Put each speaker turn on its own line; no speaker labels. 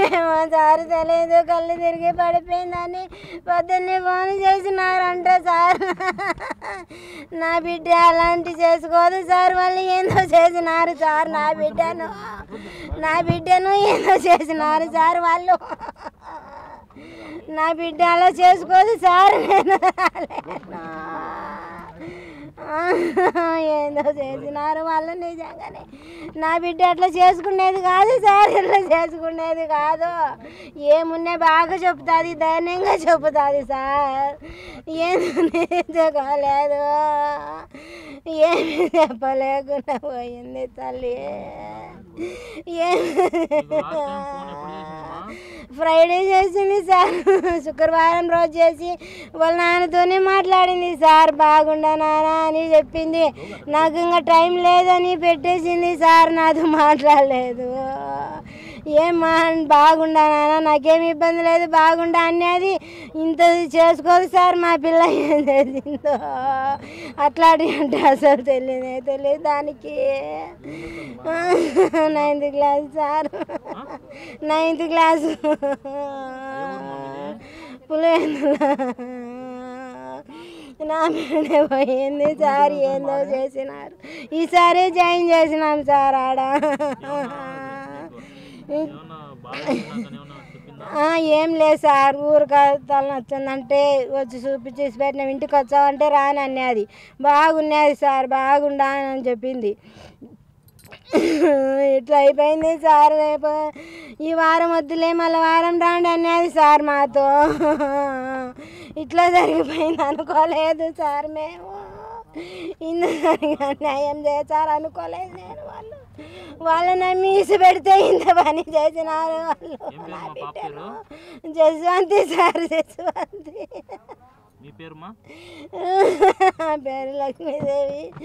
ఏమో సార్ తెలియదు, కళ్ళు తిరిగి పడిపోయిందని పొద్దున్నే ఫోన్ చేసినారంట సార్. నా బిడ్డ అలాంటి చేసుకోదు సార్, వాళ్ళు ఏందో చేసినారు సార్. నా బిడ్డను ఏందో చేసినారు సార్ వాళ్ళు. నా బిడ్డ అలా చేసుకోదు సార్. నేను ఏందో చేసినారు వాళ్ళు. నిజంగానే నా బిడ్డ అట్లా చేసుకునేది కాదు సార్, ఇట్లా చేసుకునేది కాదు. ఏమున్నా బాగా చెప్తుంది, ధైర్యంగా చెప్తుంది సార్. ఏమి చెప్పుకోలేదు, ఏమి చెప్పలేకుండా పోయింది తల్లి. ఫ్రైడే చేసింది సార్, శుక్రవారం రోజు చేసి వాళ్ళ నాన్నతోనే మాట్లాడింది సార్. బాగుండా నాన్న అని చెప్పింది. నాకు ఇంకా టైం లేదని పెట్టేసింది సార్, నాతో మాట్లాడలేదు. ఏమ్మా బాగుండా నాన్న, నాకేమి ఇబ్బంది లేదు, బాగుండా అనేది. ఇంత చేసుకోదు సార్ మా పిల్ల ఏం చేసిందో. అట్లాంటి అంటే అసలు తెలియదు దానికి. 9th class sir, 9th class Pulivendula. నా మీదే పోయింది సార్, ఏందో చేసినారు. ఈసారి జాయిన్ చేసినాం సార్ ఆడ. ఏం లేదు సార్, ఊరికి తలనొచ్చిందంటే వచ్చి చూపించేసి పెట్టినాం. ఇంటికి వచ్చావంటే రాని అన్నది. బాగున్నది సార్, బాగుండా అని చెప్పింది. ఇట్లా అయిపోయింది సార్. రేపు ఈ వారం వద్దులే, మళ్ళీ వారం రాండి అన్నది సార్ మాతో. ఇట్లా జరిగిపోయింది అనుకోలేదు సార్ మేము. ఇంత న్యాయం చేశారు అనుకోలేదు నేను. వాళ్ళు నమ్మి ఈసి పెడితే ఇంత పని చేసినారు వాళ్ళు. నా బిడ్డను జస్వంతి సార్, జస్వంతి. పేరు లక్ష్మీదేవి.